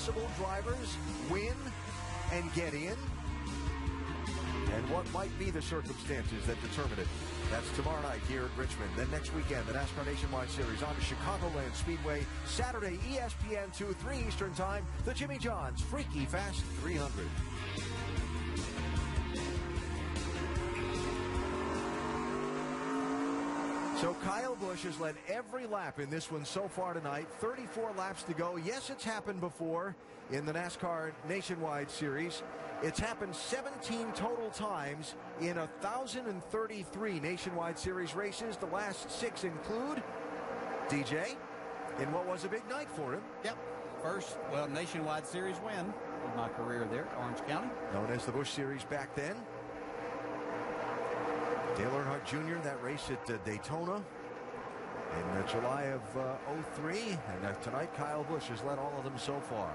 possible drivers win and get in, and what might be the circumstances that determine it. That's tomorrow night here at Richmond. Then next weekend, the NASCAR Nationwide Series on Chicagoland Speedway. Saturday, ESPN 2, 3 Eastern Time, the Jimmy John's Freaky Fast 300. So Kyle Busch has led every lap in this one so far tonight. 34 laps to go. Yes, it's happened before in the NASCAR Nationwide Series. It's happened 17 total times in 1,033 Nationwide Series races. The last 6 include DJ in what was a big night for him. Yep. First, Nationwide Series win of my career there, Orange County. Known as the Busch Series back then. Dale Earnhardt Jr., that race at Daytona in July of 03. And tonight, Kyle Busch has led all of them so far.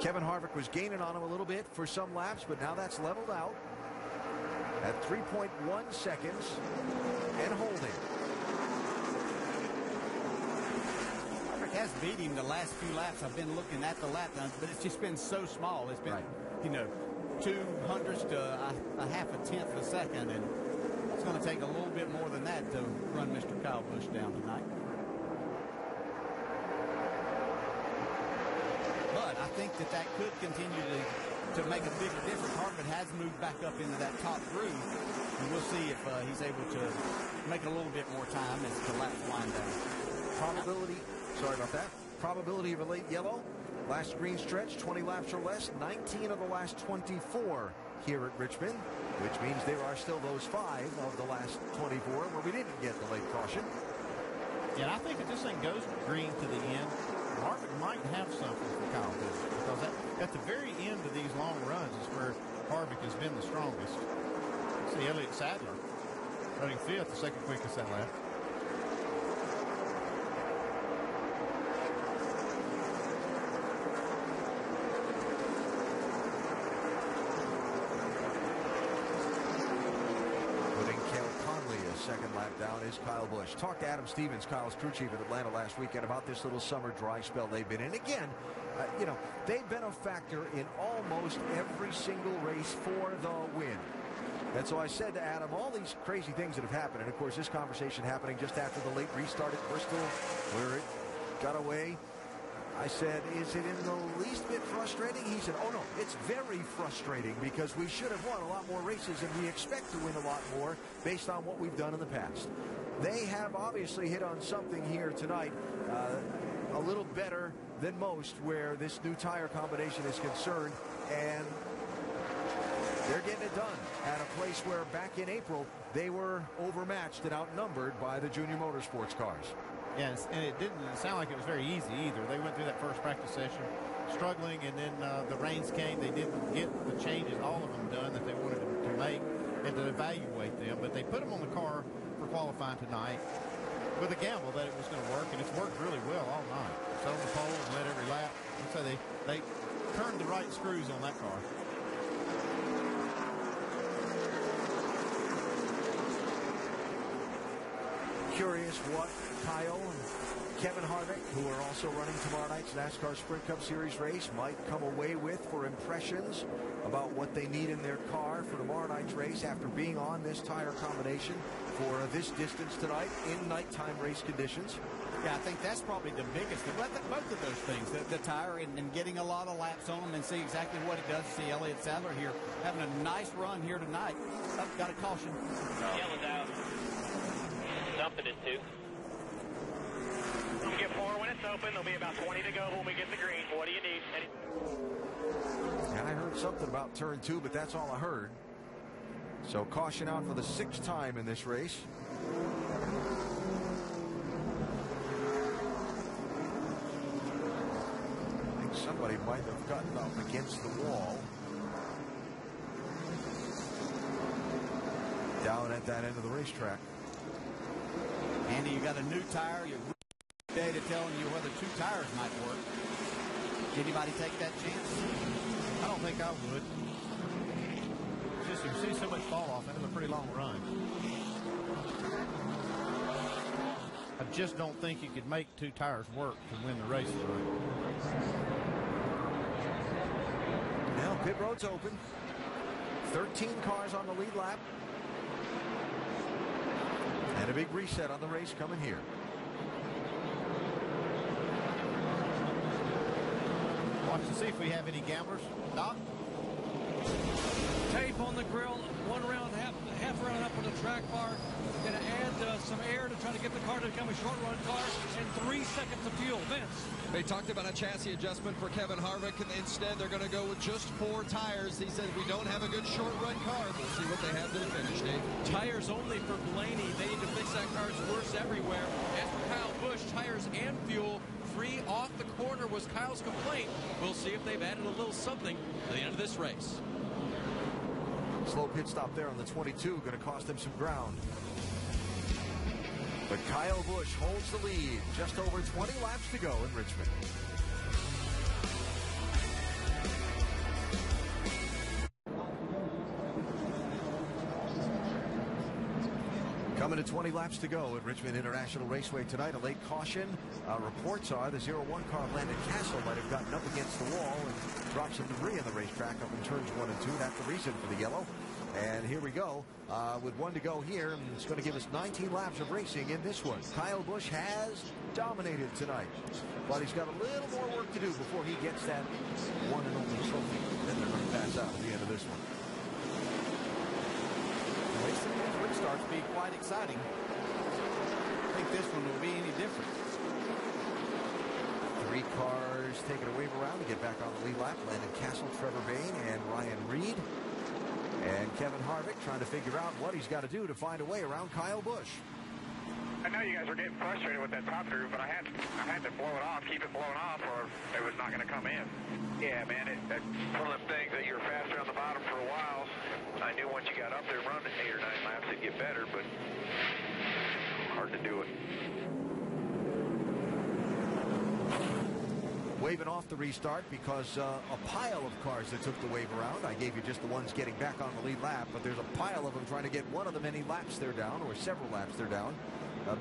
Kevin Harvick was gaining on him a little bit for some laps, but now that's leveled out at 3.1 seconds and holding. Harvick has beat him the last few laps. I've been looking at the lap times, but it's just been so small. It's been, you know, 0.02 to a half a tenth of a second, and it's going to take a little bit more than that to run Mr. Kyle Busch down tonight. But I think that could continue to make a bigger difference. Harvick has moved back up into that top groove, and we'll see if he's able to make a little bit more time as the laps wind down. Probability of a late yellow. Last green stretch, 20 laps or less, 19 of the last 24 here at Richmond, which means there are still those 5 of the last 24 where we didn't get the late caution. Yeah, and I think if this thing goes green to the end, Harvick might have something for Kyle Busch, because at the very end of these long runs is where Harvick has been the strongest. See Elliott Sadler running 5th, the second quickest that lap. Second lap down is Kyle Busch. Talked to Adam Stevens, Kyle's crew chief at Atlanta last weekend, about this little summer dry spell they've been in. Again, they've been a factor in almost every single race for the win. And so I said to Adam, all these crazy things that have happened, and of course this conversation happening just after the late restart at Bristol, where it got away. I said, is it in the least bit frustrating? He said, oh no, it's very frustrating, because we should have won a lot more races and we expect to win a lot more based on what we've done in the past. They have obviously hit on something here tonight, a little better than most where this new tire combination is concerned, and they're getting it done at a place where back in April they were overmatched and outnumbered by the Junior Motorsports cars. Yes, and it didn't sound like it was very easy either. They went through that first practice session struggling, and then the rains came. They didn't get the changes, all of them done, that they wanted to make and to evaluate them. But they put them on the car for qualifying tonight with a gamble that it was going to work, and it's worked really well all night. It's on the pole and led every lap. And so they turned the right screws on that car. Curious what Kyle and Kevin Harvick, who are also running tomorrow night's NASCAR Sprint Cup Series race, might come away with for impressions about what they need in their car for tomorrow night's race after being on this tire combination for this distance tonight in nighttime race conditions. Yeah, I think that's probably the biggest thing. Both of those things, the tire and getting a lot of laps on them, and see exactly what it does. See Elliott Sadler here having a nice run here tonight. Oh, got a caution. Yellow's out. Dumping it too. We'll get 4 when it's open. There'll be about 20 to go when we get the green. What do you need? And I heard something about turn 2, but that's all I heard. So caution out for the 6th time in this race. I think somebody might have gotten up against the wall down at that end of the racetrack. Andy, you got a new tire. You're data telling you whether 2 tires might work. Did anybody take that chance? I don't think I would. It's just you see so much fall off. That was a pretty long run. I just don't think you could make 2 tires work to win the race. Pit road's open. 13 cars on the lead lap. And a big reset on the race coming here. Watch to see if we have any gamblers. Doc? Tape on the grill, one round, half round up on the track bar. Going to add some air to try to get the car to become a short run car, and 3 seconds of fuel. Vince. They talked about a chassis adjustment for Kevin Harvick, and instead they're going to go with just 4 tires. He said, we don't have a good short run car. We'll see what they have to the finish, Dave. Tires only for Blaney. They need to fix that car. It's worse everywhere. As for Kyle Busch, tires and fuel free off the corner was Kyle's complaint. We'll see if they've added a little something to the end of this race. Slow pit stop there on the 22, going to cost them some ground. But Kyle Busch holds the lead. Just over 20 laps to go in Richmond. Coming to 20 laps to go at Richmond International Raceway tonight. A late caution. Reports are the 01 car Landon Castle might have gotten up against the wall and dropped some debris on the racetrack up in turns 1 and 2. That's the reason for the yellow. And here we go with 1 to go here. And it's going to give us 19 laps of racing in this one. Kyle Busch has dominated tonight, but he's got a little more work to do before he gets that one and only trophy. Then they're going to pass out at the end of this one. Racing these restarts be quite exciting. I think this one will be any different. 3 cars taking a wave around to get back on the lead lap. Landon Castle, Trevor Bayne, and Ryan Reed. And Kevin Harvick trying to figure out what he's got to do to find a way around Kyle Busch. I know you guys were getting frustrated with that top groove, but I had to blow it off, keep it blown off, or it was not going to come in. Yeah, man, that's one of the things that you're faster on the bottom for a while. I knew once you got up there running 8 or 9 laps, it'd get better, but hard to do it. Waving off the restart because a pile of cars that took the wave around. I gave you just the ones getting back on the lead lap, but there's a pile of them trying to get one of the many laps they're down, or several laps they're down,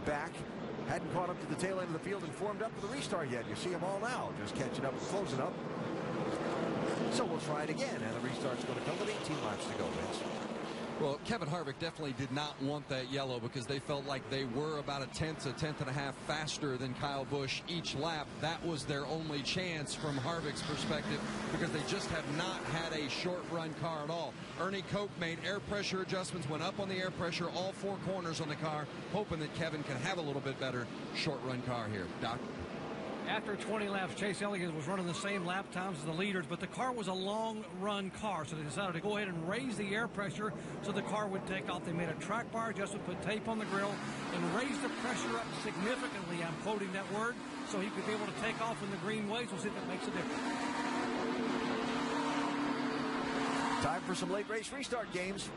back. Hadn't caught up to the tail end of the field and formed up for the restart yet. You see them all now, just catching up and closing up. So we'll try it again, and the restart's going to come with 18 laps to go, Vince. Well, Kevin Harvick definitely did not want that yellow because they felt like they were about a tenth and a half faster than Kyle Busch each lap. That was their only chance from Harvick's perspective because they just have not had a short run car at all. Ernie Koch made air pressure adjustments, went up on the air pressure, all 4 corners on the car, hoping that Kevin can have a little bit better short run car here. Doc? After 20 laps, Chase Elliott was running the same lap times as the leaders, but the car was a long-run car, so they decided to go ahead and raise the air pressure so the car would take off. They made a track bar adjustment, put tape on the grill, and raised the pressure up significantly. I'm quoting that word, so he could be able to take off in the green waves. We'll see if it makes a difference. Time for some late race restart games.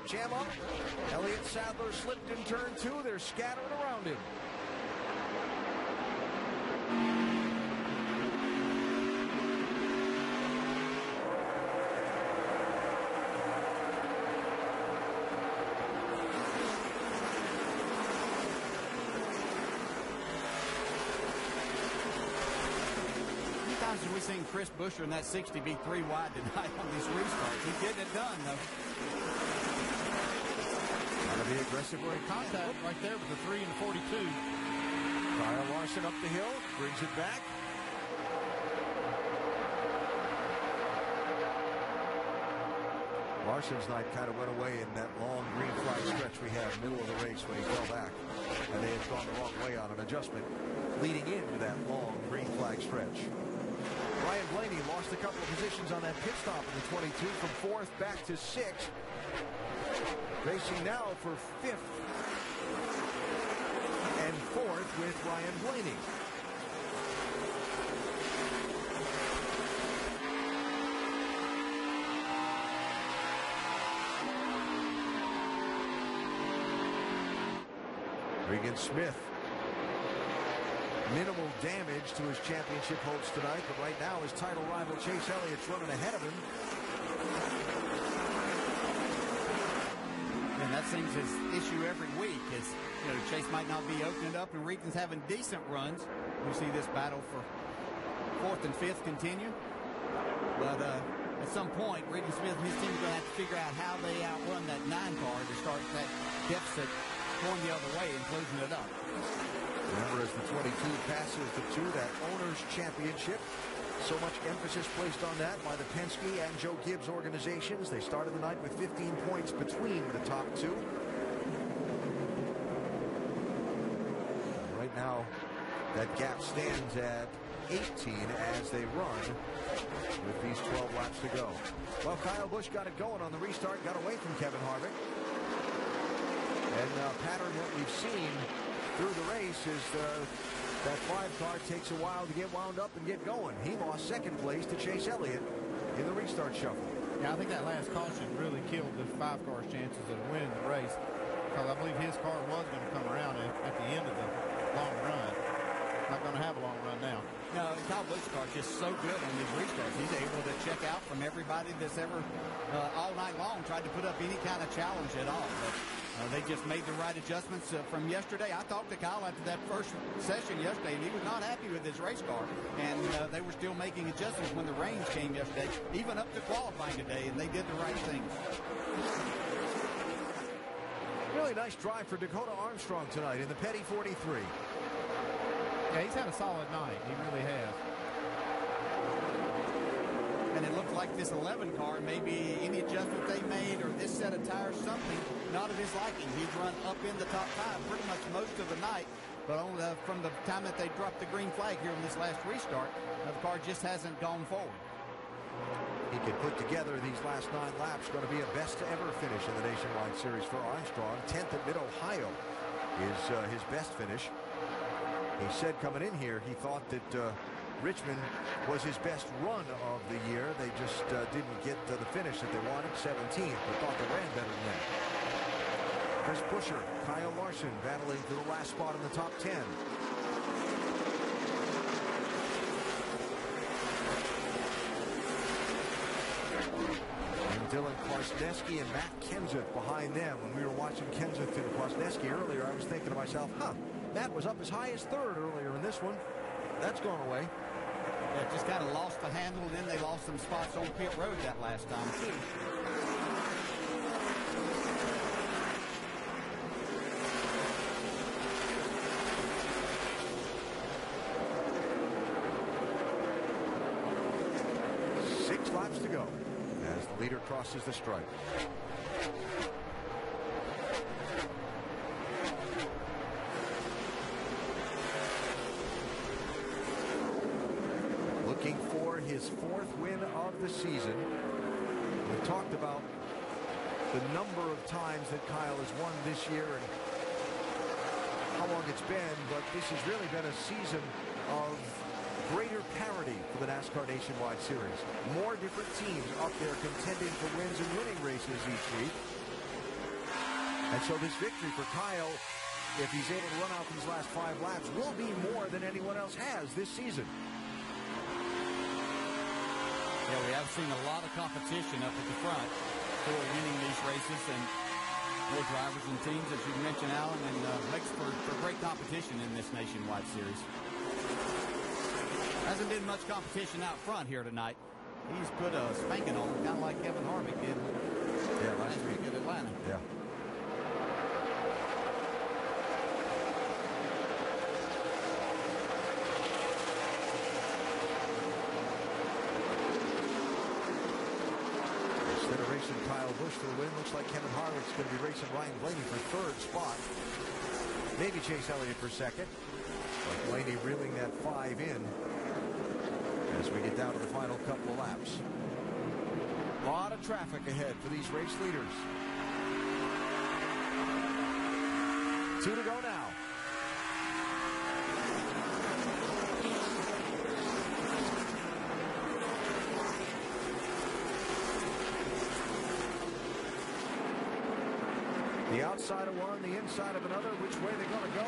Jam up. Elliott Sadler slipped in turn 2. They're scattering around him. How many times have we seen Chris Buescher in that 60 be 3 wide tonight on these restarts? He's getting it done, though. Gotta be aggressive where Contact right there with the 3 and 42. Kyle Larson up the hill, brings it back. Larson's night kind of went away in that long green flag stretch we had middle of the race when he fell back. And they had gone the wrong way on an adjustment leading into that long green flag stretch. Ryan Blaney lost a couple of positions on that pit stop in the 22 from 4th back to 6th. Racing now for 5th and 4th with Ryan Blaney. Regan Smith minimal damage to his championship hopes tonight, but right now his title rival Chase Elliott's running ahead of him. And that seems his issue every week is, Chase might not be opening up and Regan's having decent runs. We see this battle for 4th and 5th continue. But at some point, Regan Smith and his team are going to have to figure out how they outrun that 9 car to start that deficit going the other way and closing it up. Remember, as the 22 passes the 2, that Owners Championship, so much emphasis placed on that by the Penske and Joe Gibbs organizations. They started the night with 15 points between the top 2. Right now, that gap stands at 18 as they run with these 12 laps to go. Well, Kyle Busch got it going on the restart, got away from Kevin Harvick. And a pattern that we've seen through the race is that 5 car takes a while to get wound up and get going. He lost 2nd place to Chase Elliott in the restart shuffle. Yeah, I think that last caution really killed the 5 car's chances of winning the race, because I believe his car was going to come around at the end of the long run. Not going to have a long run now. No, Kyle Busch's car is just so good on these restarts. He's able to check out from everybody that's ever all night long tried to put up any kind of challenge at all. But they just made the right adjustments from yesterday. I talked to Kyle after that first session yesterday, and he was not happy with his race car. And they were still making adjustments when the rains came yesterday, even up to qualifying today, and they did the right things. Really nice drive for Dakota Armstrong tonight in the Petty 43. Yeah, he's had a solid night. He really has. And it looked like this 11 car, maybe any adjustment they made or this set of tires, something not of his liking. He's run up in the top 5 pretty much most of the night, but only from the time that they dropped the green flag here on this last restart, the car just hasn't gone forward. He could put together these last 9 laps. Going to be a best to ever finish in the Nationwide Series for Armstrong. 10th at Mid-Ohio is his best finish. He said coming in here he thought that Richmond was his best run of the year. They just didn't get the finish that they wanted, 17th, but thought they ran better than that. Chris Buescher, Kyle Larson battling for the last spot in the top 10. And Dylan Kwasniewski and Matt Kenseth behind them. When we were watching Kenseth and Kwasniewski earlier, I was thinking to myself, Matt was up as high as 3rd earlier in this one. That's gone away. Yeah, just kind of lost the handle, and then they lost some spots on pit road that last time, too. Six laps to go as the leader crosses the stripe. Looking for his 4th win of the season. We've talked about the number of times that Kyle has won this year and how long it's been, but this has really been a season of greater parity for the NASCAR Nationwide Series. More different teams up there contending for wins and winning races each week. And so this victory for Kyle, if he's able to run out these last 5 laps, will be more than anyone else has this season. Yeah, we have seen a lot of competition up at the front for winning these races, and more drivers and teams, as you mentioned, Alan, and makes for great competition in this Nationwide Series. Hasn't been much competition out front here tonight. He's put a spanking on him, kind of like Kevin Harvick did last week at Atlanta. Yeah. Instead of racing Kyle Busch for the win, looks like Kevin Harvick's going to be racing Ryan Blaney for 3rd spot. Maybe Chase Elliott for 2nd. But Blaney reeling that 5 in as we get down to the final couple of laps. A lot of traffic ahead for these race leaders. 2 to go now. The outside of one, the inside of another. Which way they're going to go?